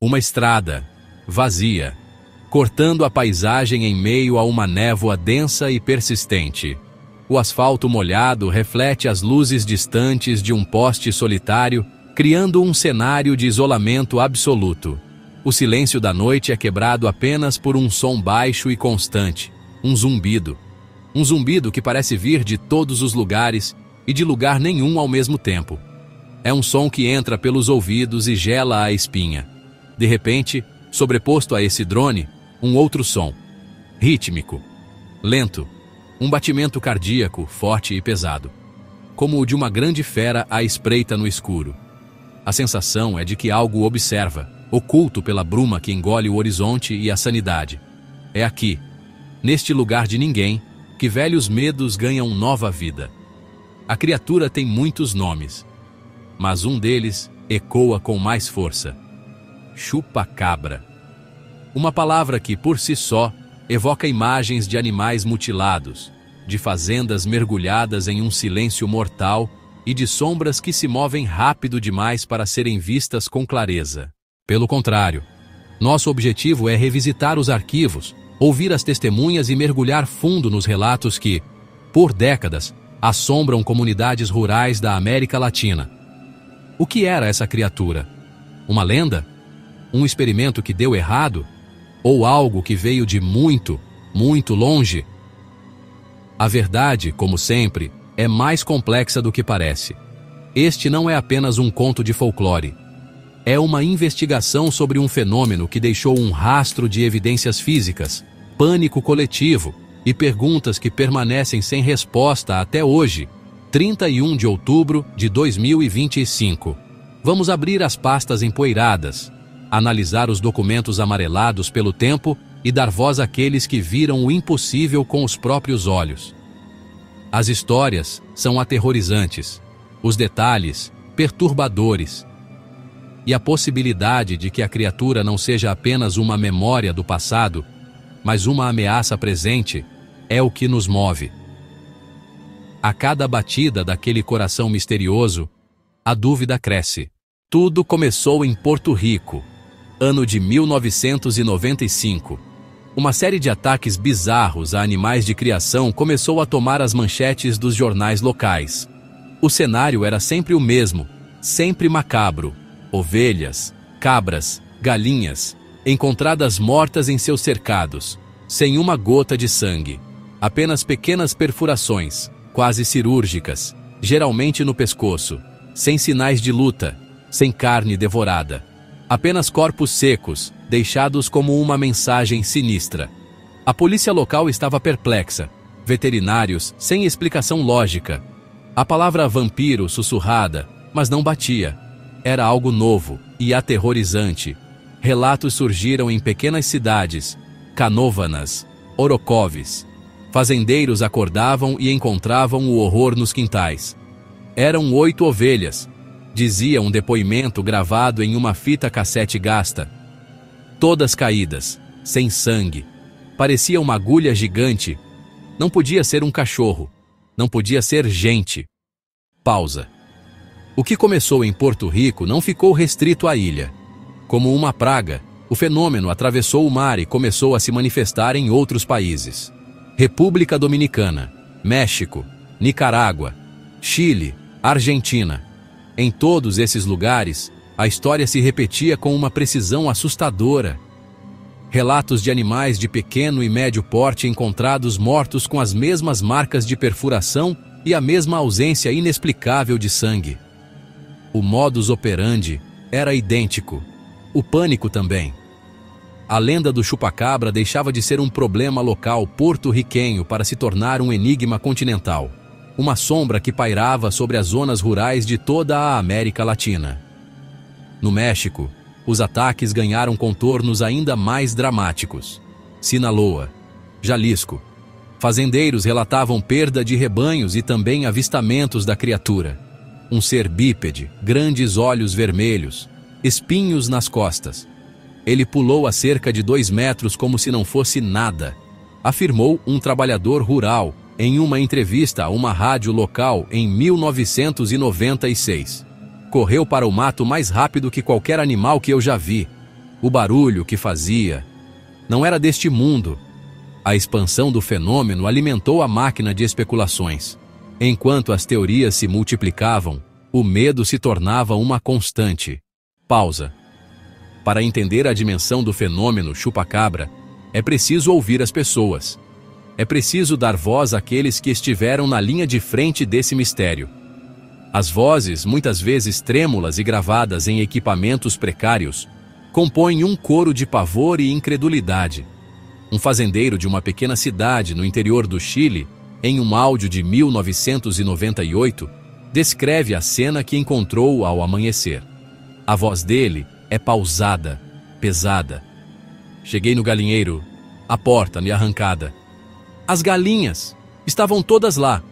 Uma estrada, vazia, cortando a paisagem em meio a uma névoa densa e persistente. O asfalto molhado reflete as luzes distantes de um poste solitário, criando um cenário de isolamento absoluto. O silêncio da noite é quebrado apenas por um som baixo e constante, um zumbido. Um zumbido que parece vir de todos os lugares e de lugar nenhum ao mesmo tempo. É um som que entra pelos ouvidos e gela a espinha. De repente, sobreposto a esse drone, um outro som, rítmico, lento, um batimento cardíaco forte e pesado, como o de uma grande fera à espreita no escuro. A sensação é de que algo observa, oculto pela bruma que engole o horizonte e a sanidade. É aqui, neste lugar de ninguém, que velhos medos ganham nova vida. A criatura tem muitos nomes, mas um deles ecoa com mais força: chupacabra. Uma palavra que, por si só, evoca imagens de animais mutilados, de fazendas mergulhadas em um silêncio mortal e de sombras que se movem rápido demais para serem vistas com clareza. Pelo contrário, nosso objetivo é revisitar os arquivos, ouvir as testemunhas e mergulhar fundo nos relatos que, por décadas, assombram comunidades rurais da América Latina. O que era essa criatura? Uma lenda? Um experimento que deu errado? Ou algo que veio de muito, muito longe? A verdade, como sempre, é mais complexa do que parece. Este não é apenas um conto de folclore. É uma investigação sobre um fenômeno que deixou um rastro de evidências físicas, pânico coletivo e perguntas que permanecem sem resposta até hoje, 31 de outubro de 2025. Vamos abrir as pastas empoeiradas, analisar os documentos amarelados pelo tempo e dar voz àqueles que viram o impossível com os próprios olhos. As histórias são aterrorizantes, os detalhes perturbadores. E a possibilidade de que a criatura não seja apenas uma memória do passado, mas uma ameaça presente, é o que nos move. A cada batida daquele coração misterioso, a dúvida cresce. Tudo começou em Porto Rico, ano de 1995. Uma série de ataques bizarros a animais de criação começou a tomar as manchetes dos jornais locais. O cenário era sempre o mesmo, sempre macabro. Ovelhas, cabras, galinhas, encontradas mortas em seus cercados, sem uma gota de sangue. Apenas pequenas perfurações, quase cirúrgicas, geralmente no pescoço, sem sinais de luta, sem carne devorada. Apenas corpos secos, deixados como uma mensagem sinistra. A polícia local estava perplexa, veterinários sem explicação lógica. A palavra vampiro sussurrada, mas não batia. Era algo novo e aterrorizante. Relatos surgiram em pequenas cidades, Canóvanas, Orocovis. Fazendeiros acordavam e encontravam o horror nos quintais. Eram 8 ovelhas, dizia um depoimento gravado em uma fita cassete gasta. Todas caídas, sem sangue. Parecia uma agulha gigante. Não podia ser um cachorro. Não podia ser gente. Pausa. O que começou em Porto Rico não ficou restrito à ilha. Como uma praga, o fenômeno atravessou o mar e começou a se manifestar em outros países. República Dominicana, México, Nicarágua, Chile, Argentina. Em todos esses lugares, a história se repetia com uma precisão assustadora. Relatos de animais de pequeno e médio porte encontrados mortos com as mesmas marcas de perfuração e a mesma ausência inexplicável de sangue. O modus operandi era idêntico. O pânico também. A lenda do chupacabra deixava de ser um problema local porto-riquenho para se tornar um enigma continental. Uma sombra que pairava sobre as zonas rurais de toda a América Latina. No México, os ataques ganharam contornos ainda mais dramáticos. Sinaloa, Jalisco. Fazendeiros relatavam perda de rebanhos e também avistamentos da criatura. Um ser bípede, grandes olhos vermelhos, espinhos nas costas. Ele pulou a cerca de 2 metros como se não fosse nada, afirmou um trabalhador rural em uma entrevista a uma rádio local em 1996. Correu para o mato mais rápido que qualquer animal que eu já vi. o barulho que fazia, não era deste mundo. A expansão do fenômeno alimentou a máquina de especulações. Enquanto as teorias se multiplicavam, o medo se tornava uma constante. Pausa. Para entender a dimensão do fenômeno chupa-cabra, é preciso ouvir as pessoas. É preciso dar voz àqueles que estiveram na linha de frente desse mistério. As vozes, muitas vezes trêmulas e gravadas em equipamentos precários, compõem um coro de pavor e incredulidade. Um fazendeiro de uma pequena cidade no interior do Chile, em um áudio de 1998, descreve a cena que encontrou ao amanhecer. A voz dele é pausada, pesada. Cheguei no galinheiro, a porta me arrancada. As galinhas estavam todas lá,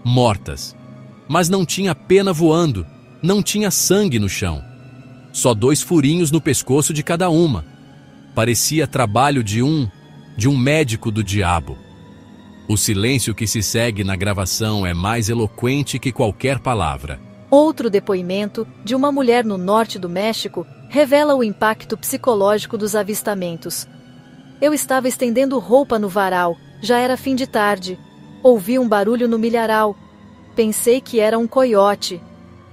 mortas. Mas não tinha pena voando, não tinha sangue no chão. Só 2 furinhos no pescoço de cada uma. Parecia trabalho de um médico do diabo. O silêncio que se segue na gravação é mais eloquente que qualquer palavra. Outro depoimento de uma mulher no norte do México revela o impacto psicológico dos avistamentos. Eu estava estendendo roupa no varal, já era fim de tarde. Ouvi um barulho no milharal. Pensei que era um coiote.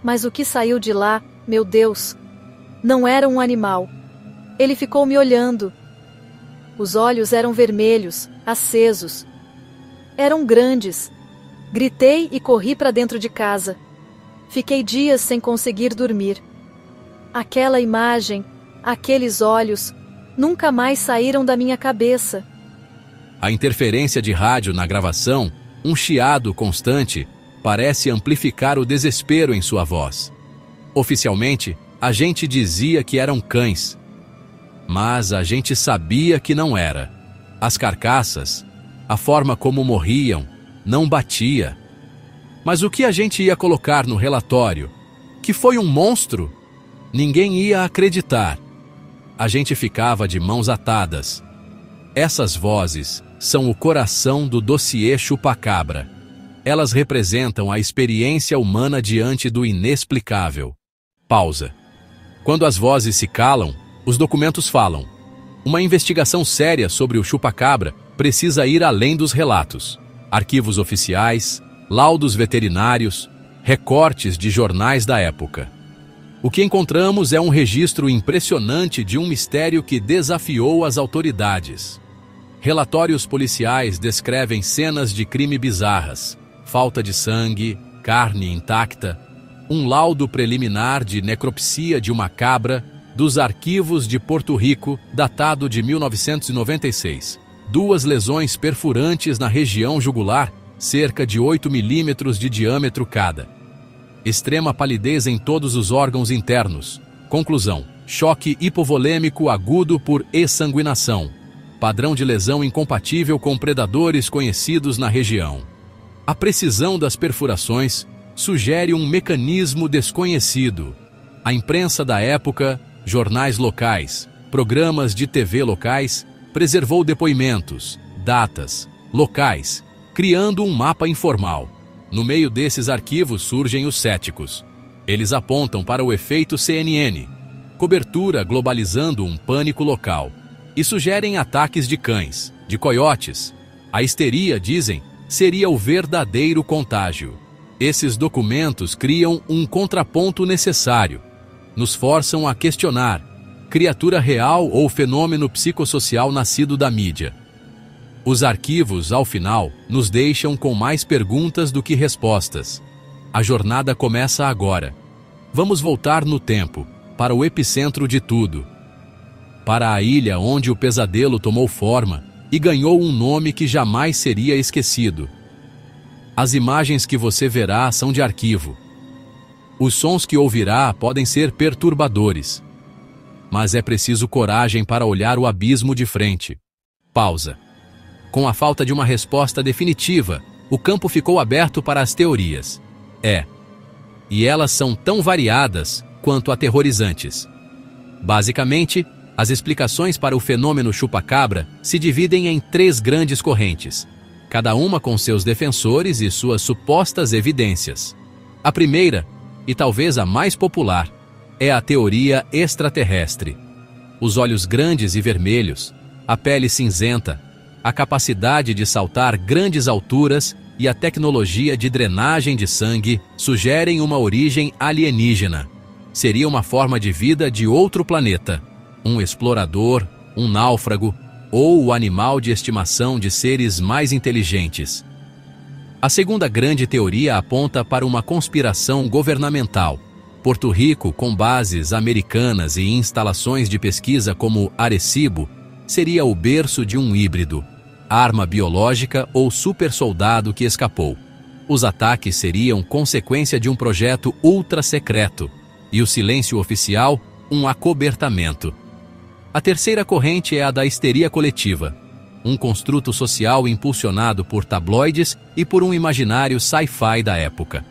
Mas o que saiu de lá, meu Deus, não era um animal. Ele ficou me olhando. Os olhos eram vermelhos, acesos. Eram grandes. Gritei e corri para dentro de casa. Fiquei dias sem conseguir dormir. Aquela imagem, aqueles olhos, nunca mais saíram da minha cabeça. A interferência de rádio na gravação, um chiado constante, parece amplificar o desespero em sua voz. Oficialmente, a gente dizia que eram cães. Mas a gente sabia que não era. As carcaças, a forma como morriam, não batia. Mas o que a gente ia colocar no relatório? Que foi um monstro? Ninguém ia acreditar. A gente ficava de mãos atadas. Essas vozes são o coração do dossiê chupa-cabra. Elas representam a experiência humana diante do inexplicável. Pausa. Quando as vozes se calam, os documentos falam. Uma investigação séria sobre o chupa-cabra precisa ir além dos relatos. Arquivos oficiais, laudos veterinários, recortes de jornais da época. O que encontramos é um registro impressionante de um mistério que desafiou as autoridades. Relatórios policiais descrevem cenas de crime bizarras, falta de sangue, carne intacta, um laudo preliminar de necropsia de uma cabra dos arquivos de Porto Rico, datado de 1996. 2 lesões perfurantes na região jugular, cerca de 8 milímetros de diâmetro cada. Extrema palidez em todos os órgãos internos. Conclusão: choque hipovolêmico agudo por exsanguinação. Padrão de lesão incompatível com predadores conhecidos na região. A precisão das perfurações sugere um mecanismo desconhecido. A imprensa da época, jornais locais, programas de TV locais, preservou depoimentos, datas, locais, criando um mapa informal. No meio desses arquivos surgem os céticos. Eles apontam para o efeito CNN, cobertura globalizando um pânico local, e sugerem ataques de cães, de coiotes. A histeria, dizem, seria o verdadeiro contágio. Esses documentos criam um contraponto necessário. Nos forçam a questionar: criatura real ou fenômeno psicossocial nascido da mídia? Os arquivos, ao final, nos deixam com mais perguntas do que respostas. A jornada começa agora. Vamos voltar no tempo, para o epicentro de tudo. Para a ilha onde o pesadelo tomou forma e ganhou um nome que jamais seria esquecido. As imagens que você verá são de arquivo. Os sons que ouvirá podem ser perturbadores. Mas é preciso coragem para olhar o abismo de frente. Pausa. Com a falta de uma resposta definitiva, o campo ficou aberto para as teorias. E elas são tão variadas quanto aterrorizantes. Basicamente, as explicações para o fenômeno chupa-cabra se dividem em 3 grandes correntes, cada uma com seus defensores e suas supostas evidências. A primeira, e talvez a mais popular, é a teoria extraterrestre. os olhos grandes e vermelhos, a pele cinzenta, a capacidade de saltar grandes alturas e a tecnologia de drenagem de sangue sugerem uma origem alienígena. Seria uma forma de vida de outro planeta, um explorador, um náufrago ou o animal de estimação de seres mais inteligentes. A segunda grande teoria aponta para uma conspiração governamental. Porto Rico, com bases americanas e instalações de pesquisa como Arecibo, seria o berço de um híbrido, arma biológica ou supersoldado que escapou. Os ataques seriam consequência de um projeto ultra-secreto e o silêncio oficial, um acobertamento. A terceira corrente é a da histeria coletiva, um construto social impulsionado por tabloides e por um imaginário sci-fi da época.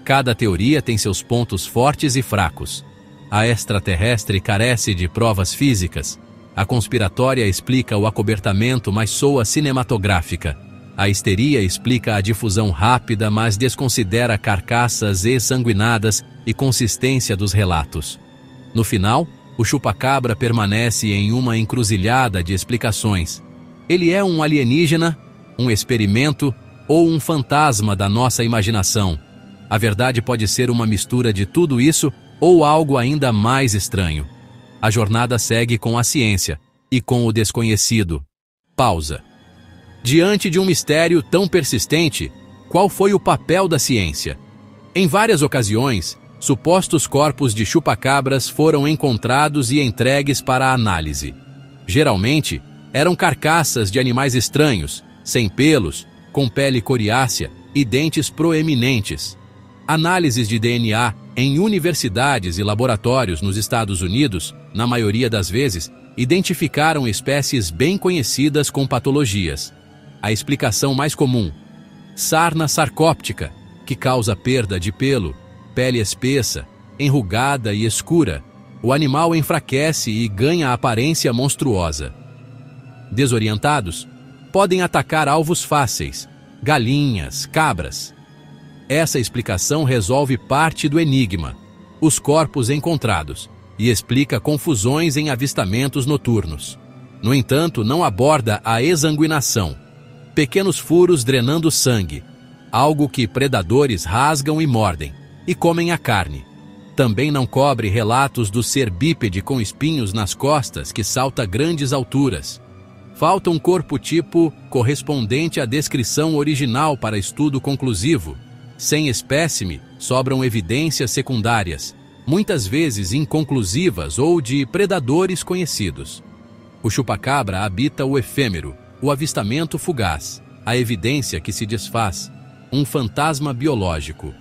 Cada teoria tem seus pontos fortes e fracos. A extraterrestre carece de provas físicas. A conspiratória explica o acobertamento, mas soa cinematográfica. A histeria explica a difusão rápida, mas desconsidera carcaças exsanguinadas e consistência dos relatos. No final, o chupacabra permanece em uma encruzilhada de explicações. Ele é um alienígena, um experimento ou um fantasma da nossa imaginação. A verdade pode ser uma mistura de tudo isso ou algo ainda mais estranho. A jornada segue com a ciência e com o desconhecido. Pausa. Diante de um mistério tão persistente, qual foi o papel da ciência? Em várias ocasiões, supostos corpos de chupacabras foram encontrados e entregues para análise. Geralmente, eram carcaças de animais estranhos, sem pelos, com pele coriácea e dentes proeminentes. Análises de DNA em universidades e laboratórios nos Estados Unidos, na maioria das vezes, identificaram espécies bem conhecidas com patologias. A explicação mais comum: sarna sarcóptica, que causa perda de pelo, pele espessa, enrugada e escura. O animal enfraquece e ganha aparência monstruosa. Desorientados, podem atacar alvos fáceis, galinhas, cabras. Essa explicação resolve parte do enigma, os corpos encontrados, e explica confusões em avistamentos noturnos. No entanto, não aborda a exsanguinação, pequenos furos drenando sangue, algo que predadores rasgam e mordem, e comem a carne. Também não cobre relatos do ser bípede com espinhos nas costas que salta grandes alturas. Falta um corpo-tipo correspondente à descrição original para estudo conclusivo. Sem espécime, sobram evidências secundárias, muitas vezes inconclusivas ou de predadores conhecidos. O chupacabra habita o efêmero, o avistamento fugaz, a evidência que se desfaz, um fantasma biológico.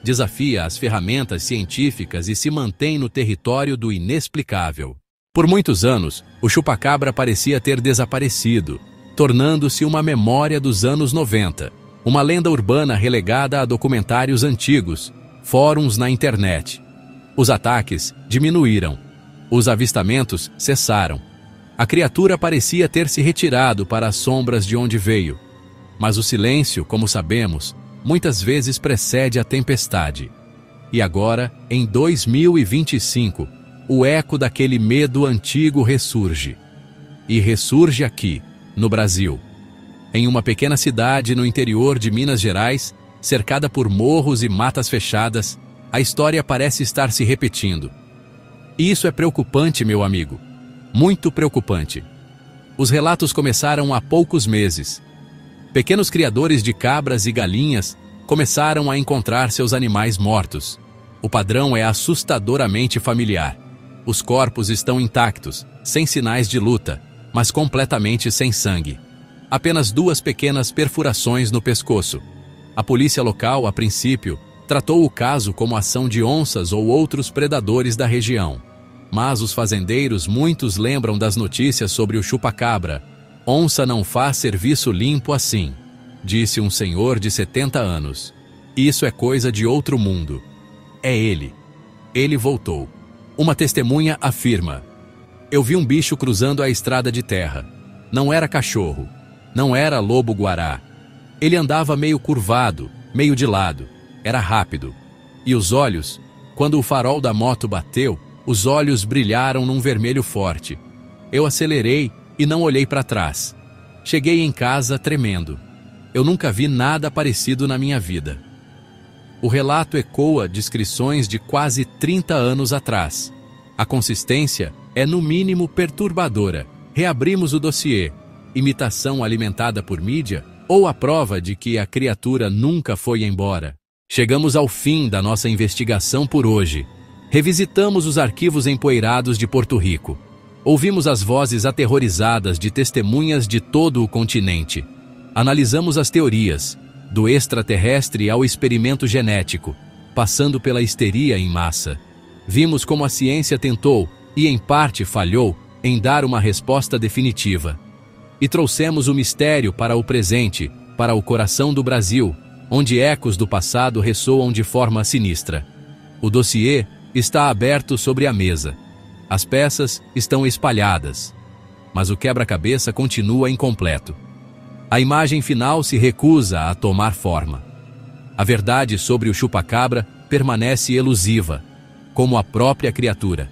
Desafia as ferramentas científicas e se mantém no território do inexplicável. Por muitos anos, o chupacabra parecia ter desaparecido, tornando-se uma memória dos anos 90, uma lenda urbana relegada a documentários antigos, fóruns na internet. Os ataques diminuíram, os avistamentos cessaram. A criatura parecia ter se retirado para as sombras de onde veio. Mas o silêncio, como sabemos, muitas vezes precede a tempestade. E agora, em 2025, o eco daquele medo antigo ressurge. E ressurge aqui, no Brasil. Em uma pequena cidade no interior de Minas Gerais, cercada por morros e matas fechadas, a história parece estar se repetindo. E isso é preocupante, meu amigo. Muito preocupante. Os relatos começaram há poucos meses. Pequenos criadores de cabras e galinhas começaram a encontrar seus animais mortos. O padrão é assustadoramente familiar. Os corpos estão intactos, sem sinais de luta, mas completamente sem sangue. Apenas 2 pequenas perfurações no pescoço. A polícia local, a princípio, tratou o caso como ação de onças ou outros predadores da região. Mas os fazendeiros muitos lembram das notícias sobre o chupacabra. Onça não faz serviço limpo assim, disse um senhor de 70 anos. Isso é coisa de outro mundo. É ele. Ele voltou. Uma testemunha afirma: eu vi um bicho cruzando a estrada de terra. Não era cachorro. Não era lobo-guará. Ele andava meio curvado, meio de lado. Era rápido. E os olhos, quando o farol da moto bateu, Os olhos brilharam num vermelho forte. Eu acelerei e não olhei para trás. Cheguei em casa tremendo. Eu nunca vi nada parecido na minha vida. O relato ecoa descrições de quase 30 anos atrás. A consistência é no mínimo perturbadora. Reabrimos o dossiê. Imitação alimentada por mídia ou a prova de que a criatura nunca foi embora? Chegamos ao fim da nossa investigação por hoje. Revisitamos os arquivos empoeirados de Porto Rico. Ouvimos as vozes aterrorizadas de testemunhas de todo o continente. Analisamos as teorias, do extraterrestre ao experimento genético, passando pela histeria em massa. Vimos como a ciência tentou, e em parte falhou, em dar uma resposta definitiva. E trouxemos o mistério para o presente, para o coração do Brasil, onde ecos do passado ressoam de forma sinistra. O dossiê está aberto sobre a mesa. As peças estão espalhadas, mas o quebra-cabeça continua incompleto. A imagem final se recusa a tomar forma. A verdade sobre o chupacabra permanece elusiva, como a própria criatura.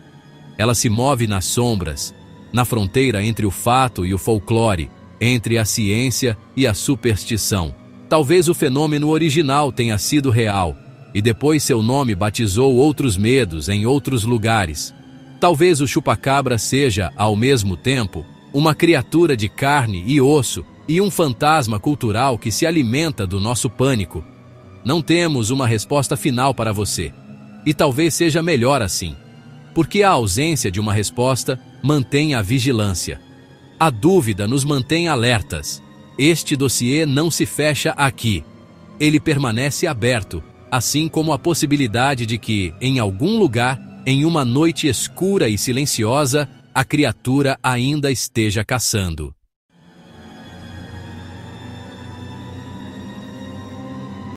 Ela se move nas sombras, na fronteira entre o fato e o folclore, entre a ciência e a superstição. Talvez o fenômeno original tenha sido real, e depois seu nome batizou outros medos em outros lugares. Talvez o chupacabra seja, ao mesmo tempo, uma criatura de carne e osso e um fantasma cultural que se alimenta do nosso pânico. Não temos uma resposta final para você, e talvez seja melhor assim, porque a ausência de uma resposta mantém a vigilância. A dúvida nos mantém alertas. Este dossiê não se fecha aqui. Ele permanece aberto, assim como a possibilidade de que, em algum lugar, em uma noite escura e silenciosa, a criatura ainda esteja caçando.